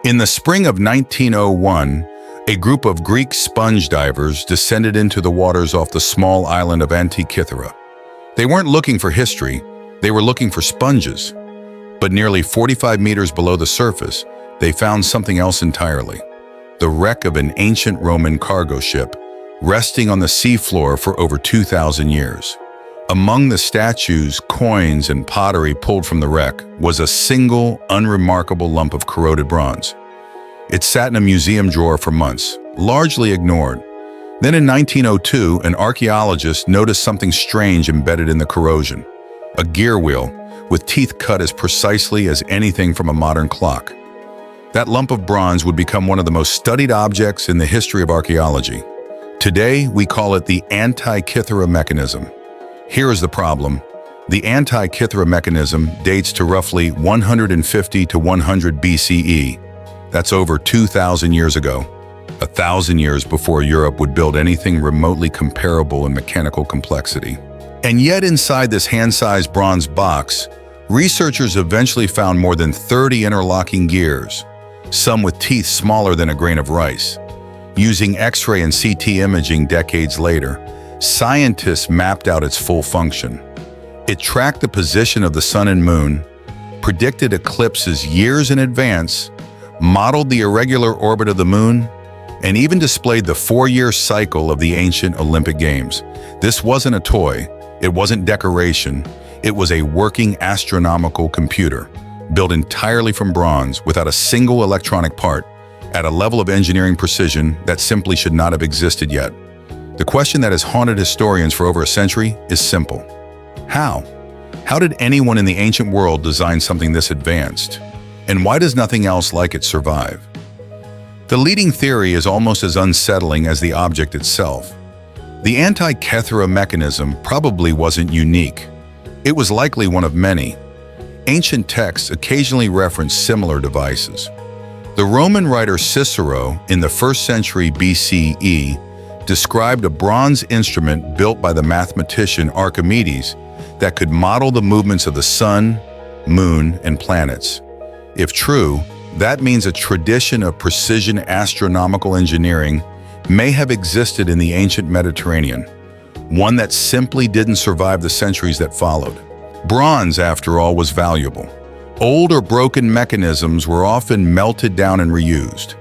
In the spring of 1901, a group of Greek sponge divers descended into the waters off the small island of Antikythera. They weren't looking for history, they were looking for sponges. But nearly 45 meters below the surface, they found something else entirely. The wreck of an ancient Roman cargo ship, resting on the seafloor for over 2,000 years. Among the statues, coins, and pottery pulled from the wreck was a single, unremarkable lump of corroded bronze. It sat in a museum drawer for months, largely ignored. Then in 1902, an archaeologist noticed something strange embedded in the corrosion. A gear wheel, with teeth cut as precisely as anything from a modern clock. That lump of bronze would become one of the most studied objects in the history of archaeology. Today, we call it the Antikythera Mechanism. Here is the problem. The Antikythera Mechanism dates to roughly 150 to 100 BCE. That's over 2,000 years ago, 1,000 years before Europe would build anything remotely comparable in mechanical complexity. And yet inside this hand-sized bronze box, researchers eventually found more than 30 interlocking gears, some with teeth smaller than a grain of rice. Using X-ray and CT imaging decades later, scientists mapped out its full function. It tracked the position of the sun and moon, predicted eclipses years in advance, modeled the irregular orbit of the moon, and even displayed the 4-year cycle of the ancient Olympic Games. This wasn't a toy, it wasn't decoration, it was a working astronomical computer, built entirely from bronze without a single electronic part, at a level of engineering precision that simply should not have existed yet. The question that has haunted historians for over a century is simple. How? How did anyone in the ancient world design something this advanced? And why does nothing else like it survive? The leading theory is almost as unsettling as the object itself. The Antikythera mechanism probably wasn't unique. It was likely one of many. Ancient texts occasionally reference similar devices. The Roman writer Cicero, in the 1st century BCE, described a bronze instrument built by the mathematician Archimedes that could model the movements of the sun, moon, and planets. If true, that means a tradition of precision astronomical engineering may have existed in the ancient Mediterranean, one that simply didn't survive the centuries that followed. Bronze, after all, was valuable. Old or broken mechanisms were often melted down and reused,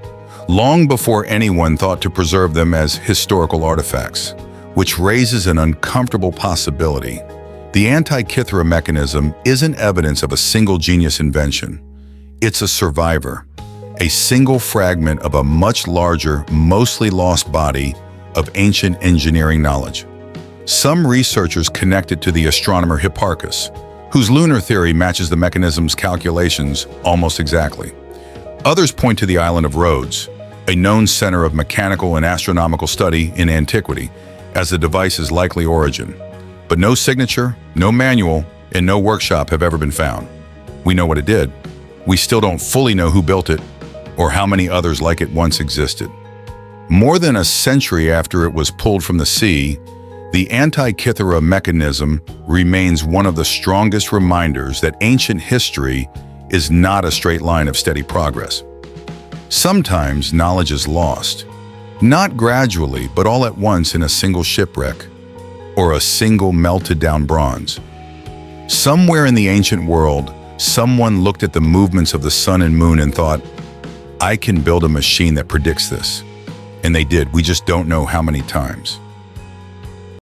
long before anyone thought to preserve them as historical artifacts, which raises an uncomfortable possibility. The Antikythera mechanism isn't evidence of a single genius invention. It's a survivor, a single fragment of a much larger, mostly lost body of ancient engineering knowledge. Some researchers connect it to the astronomer Hipparchus, whose lunar theory matches the mechanism's calculations almost exactly. Others point to the island of Rhodes, a known center of mechanical and astronomical study in antiquity, as the device's likely origin. But no signature, no manual, and no workshop have ever been found. We know what it did. We still don't fully know who built it or how many others like it once existed. More than a century after it was pulled from the sea, the Antikythera mechanism remains one of the strongest reminders that ancient history is not a straight line of steady progress. Sometimes knowledge is lost, not gradually, but all at once in a single shipwreck or a single melted down bronze. Somewhere in the ancient world, someone looked at the movements of the sun and moon and thought, I can build a machine that predicts this. And they did, we just don't know how many times.